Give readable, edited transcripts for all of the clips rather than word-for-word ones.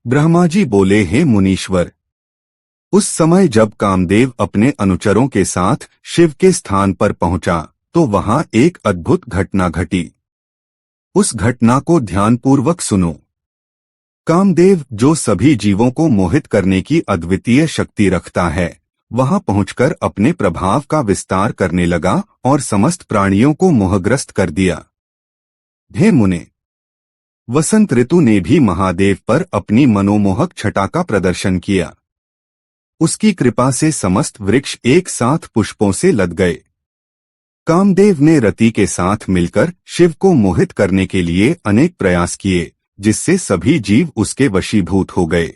ब्रह्मा जी बोले, हे मुनीश्वर, उस समय जब कामदेव अपने अनुचरों के साथ शिव के स्थान पर पहुंचा तो वहां एक अद्भुत घटना घटी। उस घटना को ध्यानपूर्वक सुनो। कामदेव, जो सभी जीवों को मोहित करने की अद्वितीय शक्ति रखता है, वहां पहुंचकर अपने प्रभाव का विस्तार करने लगा और समस्त प्राणियों को मोहग्रस्त कर दिया। हे मुने, वसंत ऋतु ने भी महादेव पर अपनी मनोमोहक छटा का प्रदर्शन किया। उसकी कृपा से समस्त वृक्ष एक साथ पुष्पों से लद गए। कामदेव ने रति के साथ मिलकर शिव को मोहित करने के लिए अनेक प्रयास किए, जिससे सभी जीव उसके वशीभूत हो गए।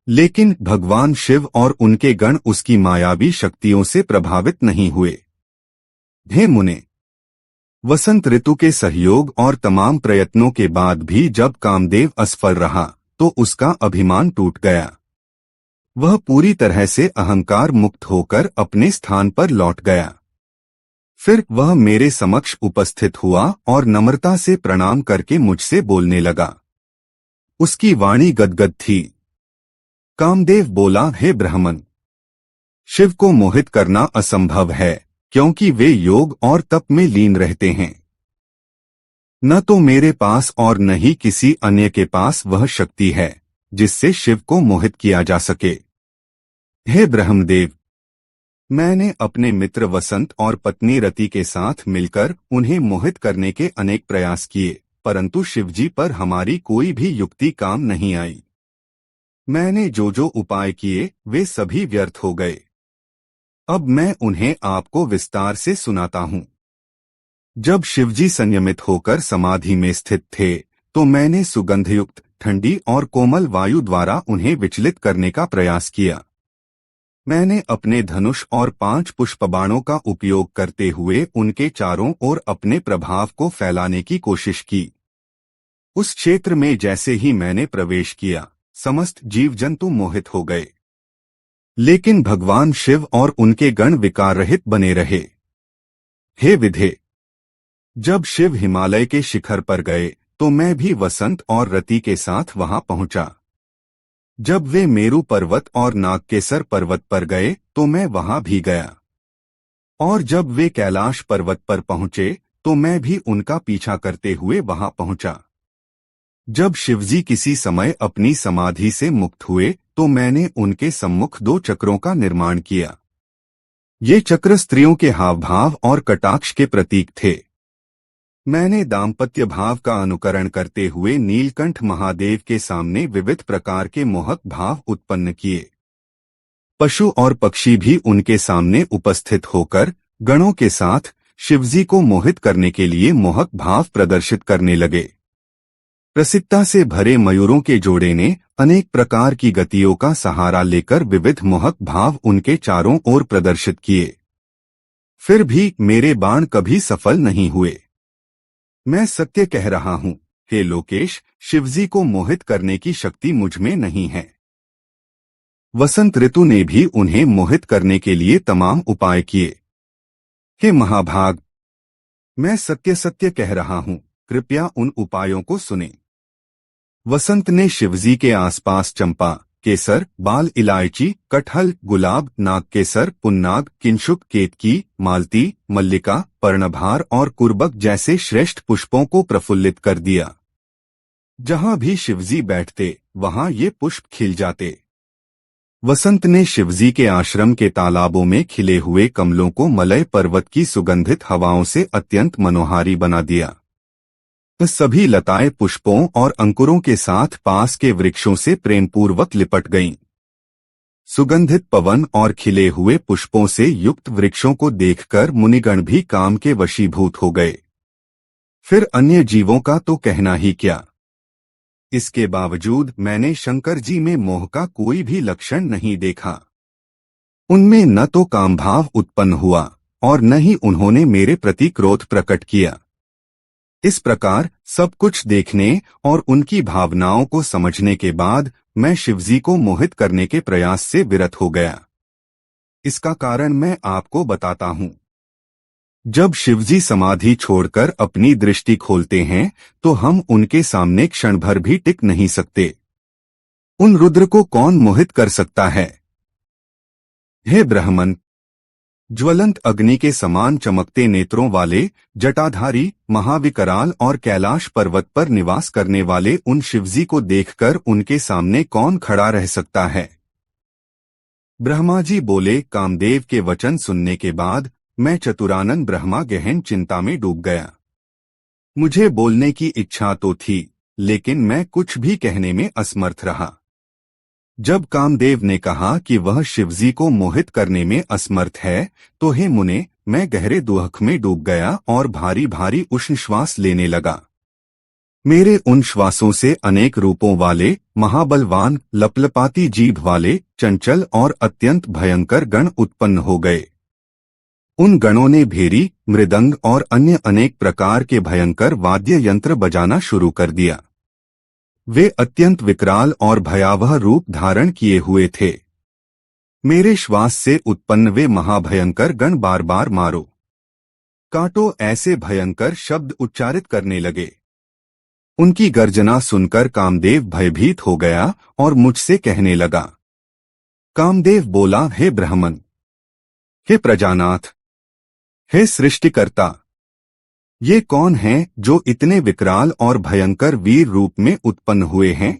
लेकिन भगवान शिव और उनके गण उसकी मायावी शक्तियों से प्रभावित नहीं हुए। हे मुने, वसंत ऋतु के सहयोग और तमाम प्रयत्नों के बाद भी जब कामदेव असफल रहा तो उसका अभिमान टूट गया। वह पूरी तरह से अहंकार मुक्त होकर अपने स्थान पर लौट गया। फिर वह मेरे समक्ष उपस्थित हुआ और नम्रता से प्रणाम करके मुझसे बोलने लगा। उसकी वाणी गदगद थी। कामदेव बोला, हे ब्राह्मण, शिव को मोहित करना असंभव है, क्योंकि वे योग और तप में लीन रहते हैं। न तो मेरे पास और न ही किसी अन्य के पास वह शक्ति है जिससे शिव को मोहित किया जा सके। हे ब्रह्मदेव, मैंने अपने मित्र वसंत और पत्नी रति के साथ मिलकर उन्हें मोहित करने के अनेक प्रयास किए, परंतु शिवजी पर हमारी कोई भी युक्ति काम नहीं आई। मैंने जो जो उपाय किए वे सभी व्यर्थ हो गए। अब मैं उन्हें आपको विस्तार से सुनाता हूँ। जब शिवजी संयमित होकर समाधि में स्थित थे तो मैंने सुगंधयुक्त, ठंडी और कोमल वायु द्वारा उन्हें विचलित करने का प्रयास किया। मैंने अपने धनुष और 5 पुष्पबाणों का उपयोग करते हुए उनके चारों ओर अपने प्रभाव को फैलाने की कोशिश की। उस क्षेत्र में जैसे ही मैंने प्रवेश किया, समस्त जीव जंतु मोहित हो गए। लेकिन भगवान शिव और उनके गण विकार रहित बने रहे। हे विधे, जब शिव हिमालय के शिखर पर गए तो मैं भी वसंत और रति के साथ वहां पहुंचा। जब वे मेरु पर्वत और नागकेसर पर्वत पर गए तो मैं वहां भी गया। और जब वे कैलाश पर्वत पर पहुंचे तो मैं भी उनका पीछा करते हुए वहां पहुंचा। जब शिवजी किसी समय अपनी समाधि से मुक्त हुए तो मैंने उनके सम्मुख 2 चक्रों का निर्माण किया। ये चक्र स्त्रियों के हावभाव और कटाक्ष के प्रतीक थे। मैंने दाम्पत्य भाव का अनुकरण करते हुए नीलकंठ महादेव के सामने विविध प्रकार के मोहक भाव उत्पन्न किए। पशु और पक्षी भी उनके सामने उपस्थित होकर गणों के साथ शिवजी को मोहित करने के लिए मोहक भाव प्रदर्शित करने लगे। प्रसिद्धता से भरे मयूरों के जोड़े ने अनेक प्रकार की गतियों का सहारा लेकर विविध मोहक भाव उनके चारों ओर प्रदर्शित किए। फिर भी मेरे बाण कभी सफल नहीं हुए। मैं सत्य कह रहा हूँ, हे लोकेश, शिवजी को मोहित करने की शक्ति मुझ में नहीं है। वसंत ऋतु ने भी उन्हें मोहित करने के लिए तमाम उपाय किए। हे महाभाग, मैं सत्य सत्य कह रहा हूँ, कृपया उन उपायों को सुनें। वसंत ने शिवजी के आसपास चंपा, केसर, बाल इलायची, कटहल, गुलाब, नागकेसर, पुन्नाग, किंशुक, केतकी, मालती, मल्लिका, पर्णभार और कुर्बक जैसे श्रेष्ठ पुष्पों को प्रफुल्लित कर दिया। जहां भी शिवजी बैठते वहां ये पुष्प खिल जाते। वसंत ने शिवजी के आश्रम के तालाबों में खिले हुए कमलों को मलय पर्वत की सुगंधित हवाओं से अत्यंत मनोहारी बना दिया। सभी लताएं पुष्पों और अंकुरों के साथ पास के वृक्षों से प्रेमपूर्वक लिपट गईं। सुगंधित पवन और खिले हुए पुष्पों से युक्त वृक्षों को देखकर मुनिगण भी काम के वशीभूत हो गए। फिर अन्य जीवों का तो कहना ही क्या। इसके बावजूद मैंने शंकर जी में मोह का कोई भी लक्षण नहीं देखा। उनमें न तो कामभाव उत्पन्न हुआ और न ही उन्होंने मेरे प्रति क्रोध प्रकट किया। इस प्रकार सब कुछ देखने और उनकी भावनाओं को समझने के बाद मैं शिवजी को मोहित करने के प्रयास से विरत हो गया। इसका कारण मैं आपको बताता हूँ। जब शिवजी समाधि छोड़कर अपनी दृष्टि खोलते हैं तो हम उनके सामने क्षण भर भी टिक नहीं सकते। उन रुद्र को कौन मोहित कर सकता है? हे ब्राह्मण, ज्वलंत अग्नि के समान चमकते नेत्रों वाले, जटाधारी, महाविकराल और कैलाश पर्वत पर निवास करने वाले उन शिवजी को देखकर उनके सामने कौन खड़ा रह सकता है? ब्रह्मा जी बोले। कामदेव के वचन सुनने के बाद मैं चतुरानन ब्रह्मा गहन चिंता में डूब गया। मुझे बोलने की इच्छा तो थी, लेकिन मैं कुछ भी कहने में असमर्थ रहा। जब कामदेव ने कहा कि वह शिवजी को मोहित करने में असमर्थ है, तो हे मुने, मैं गहरे दुख में डूब गया और भारी भारी उष्ण श्वास लेने लगा। मेरे उन श्वासों से अनेक रूपों वाले, महाबलवान, लपलपाती जीभ वाले, चंचल और अत्यंत भयंकर गण उत्पन्न हो गए। उन गणों ने भेरी, मृदंग और अन्य अनेक प्रकार के भयंकर वाद्य यंत्र बजाना शुरू कर दिया। वे अत्यंत विकराल और भयावह रूप धारण किए हुए थे। मेरे श्वास से उत्पन्न वे महाभयंकर गण बार बार मारो, काटो ऐसे भयंकर शब्द उच्चारित करने लगे। उनकी गर्जना सुनकर कामदेव भयभीत हो गया और मुझसे कहने लगा। कामदेव बोला, हे ब्राह्मण, हे प्रजानाथ, हे सृष्टिकर्ता, ये कौन हैं जो इतने विकराल और भयंकर वीर रूप में उत्पन्न हुए हैं?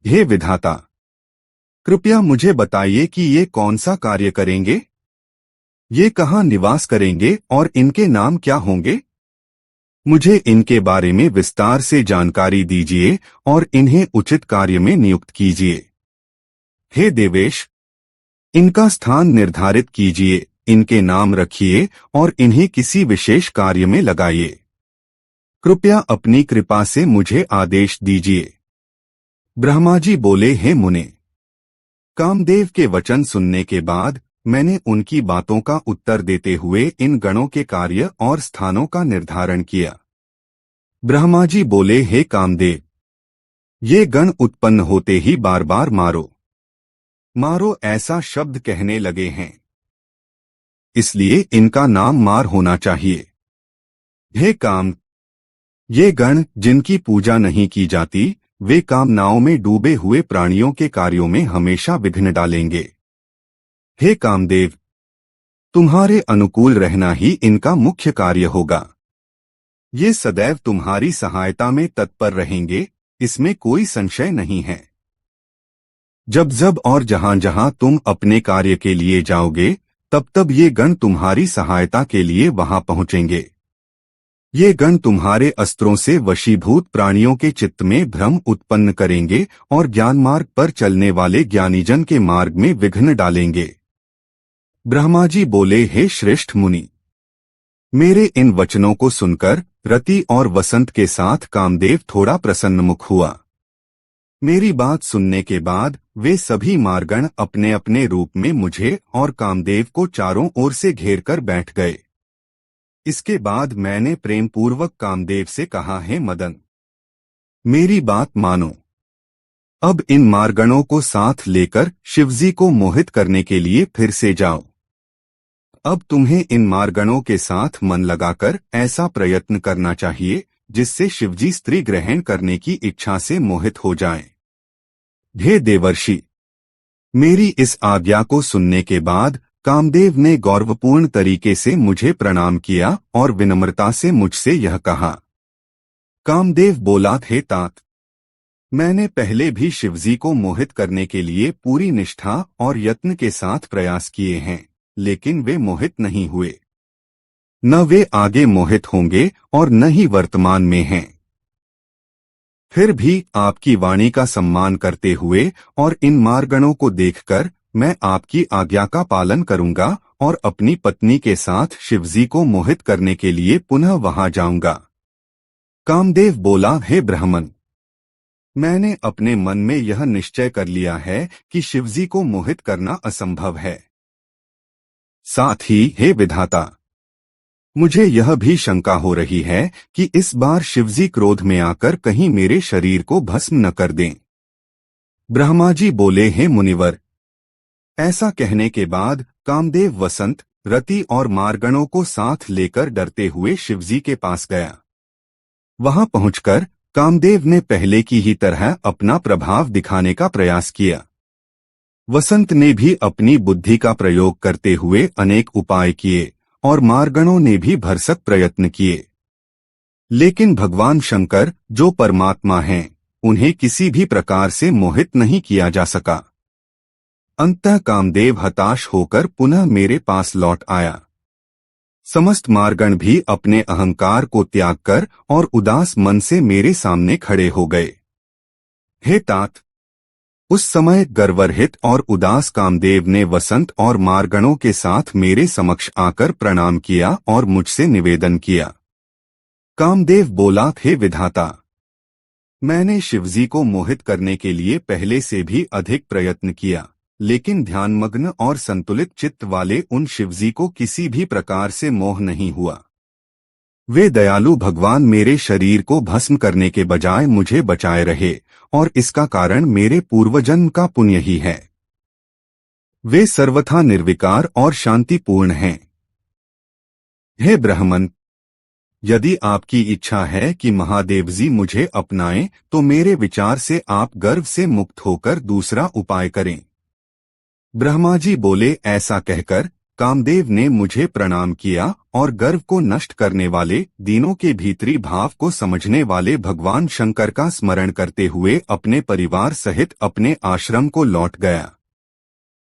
हे विधाता, कृपया मुझे बताइए कि ये कौन सा कार्य करेंगे? ये कहाँ निवास करेंगे और इनके नाम क्या होंगे? मुझे इनके बारे में विस्तार से जानकारी दीजिए और इन्हें उचित कार्य में नियुक्त कीजिए। हे देवेश, इनका स्थान निर्धारित कीजिए, इनके नाम रखिए और इन्हें किसी विशेष कार्य में लगाइए। कृपया अपनी कृपा से मुझे आदेश दीजिए। ब्रह्मा जी बोले, हे मुने, कामदेव के वचन सुनने के बाद मैंने उनकी बातों का उत्तर देते हुए इन गणों के कार्य और स्थानों का निर्धारण किया। ब्रह्मा जी बोले, हे कामदेव, ये गण उत्पन्न होते ही बार बार मारो मारो ऐसा शब्द कहने लगे हैं, इसलिए इनका नाम मार होना चाहिए। हे काम, ये गण जिनकी पूजा नहीं की जाती, वे कामनाओं में डूबे हुए प्राणियों के कार्यों में हमेशा विघ्न डालेंगे। हे कामदेव, तुम्हारे अनुकूल रहना ही इनका मुख्य कार्य होगा। ये सदैव तुम्हारी सहायता में तत्पर रहेंगे, इसमें कोई संशय नहीं है। जब जब और जहां जहां तुम अपने कार्य के लिए जाओगे, तब तब ये गण तुम्हारी सहायता के लिए वहां पहुंचेंगे। ये गण तुम्हारे अस्त्रों से वशीभूत प्राणियों के चित्त में भ्रम उत्पन्न करेंगे और ज्ञान मार्ग पर चलने वाले ज्ञानीजन के मार्ग में विघ्न डालेंगे। ब्रह्मा जी बोले, हे श्रेष्ठ मुनि, मेरे इन वचनों को सुनकर रति और वसंत के साथ कामदेव थोड़ा प्रसन्नमुख हुआ। मेरी बात सुनने के बाद वे सभी मारगण अपने अपने रूप में मुझे और कामदेव को चारों ओर से घेर कर बैठ गए। इसके बाद मैंने प्रेम पूर्वक कामदेव से कहा, हे मदन, मेरी बात मानो। अब इन मारगणों को साथ लेकर शिवजी को मोहित करने के लिए फिर से जाओ। अब तुम्हें इन मारगणों के साथ मन लगाकर ऐसा प्रयत्न करना चाहिए जिससे शिवजी स्त्री ग्रहण करने की इच्छा से मोहित हो जाएं। हे देवर्षि, मेरी इस आज्ञा को सुनने के बाद कामदेव ने गौरवपूर्ण तरीके से मुझे प्रणाम किया और विनम्रता से मुझसे यह कहा। कामदेव बोला, हे तात, मैंने पहले भी शिवजी को मोहित करने के लिए पूरी निष्ठा और यत्न के साथ प्रयास किए हैं, लेकिन वे मोहित नहीं हुए। न वे आगे मोहित होंगे और न ही वर्तमान में हैं। फिर भी आपकी वाणी का सम्मान करते हुए और इन मारगणों को देखकर मैं आपकी आज्ञा का पालन करूंगा और अपनी पत्नी के साथ शिवजी को मोहित करने के लिए पुनः वहां जाऊंगा। कामदेव बोला, हे ब्राह्मण, मैंने अपने मन में यह निश्चय कर लिया है कि शिवजी को मोहित करना असंभव है। साथ ही हे विधाता, मुझे यह भी शंका हो रही है कि इस बार शिवजी क्रोध में आकर कहीं मेरे शरीर को भस्म न कर दें। ब्रह्मा जी बोले, हे मुनिवर, ऐसा कहने के बाद कामदेव वसंत, रति और मारगणों को साथ लेकर डरते हुए शिवजी के पास गया। वहां पहुंचकर कामदेव ने पहले की ही तरह अपना प्रभाव दिखाने का प्रयास किया। वसंत ने भी अपनी बुद्धि का प्रयोग करते हुए अनेक उपाय किए और मारगणों ने भी भरसक प्रयत्न किए, लेकिन भगवान शंकर जो परमात्मा हैं, उन्हें किसी भी प्रकार से मोहित नहीं किया जा सका। अंततः कामदेव हताश होकर पुनः मेरे पास लौट आया। समस्त मारगण भी अपने अहंकार को त्याग कर और उदास मन से मेरे सामने खड़े हो गए। हे तात! उस समय गर्वरहित और उदास कामदेव ने वसंत और मारगणों के साथ मेरे समक्ष आकर प्रणाम किया और मुझसे निवेदन किया। कामदेव बोला, हे विधाता! मैंने शिवजी को मोहित करने के लिए पहले से भी अधिक प्रयत्न किया, लेकिन ध्यानमग्न और संतुलित चित्त वाले उन शिवजी को किसी भी प्रकार से मोह नहीं हुआ। वे दयालु भगवान मेरे शरीर को भस्म करने के बजाय मुझे बचाए रहे और इसका कारण मेरे पूर्वजन्म का पुण्य ही है। वे सर्वथा निर्विकार और शांतिपूर्ण हैं। हे ब्राह्मण, यदि आपकी इच्छा है कि महादेव जी मुझे अपनाएं, तो मेरे विचार से आप गर्व से मुक्त होकर दूसरा उपाय करें। ब्रह्मा जी बोले। ऐसा कहकर कामदेव ने मुझे प्रणाम किया और गर्व को नष्ट करने वाले, दीनों के भीतरी भाव को समझने वाले भगवान शंकर का स्मरण करते हुए अपने परिवार सहित अपने आश्रम को लौट गया।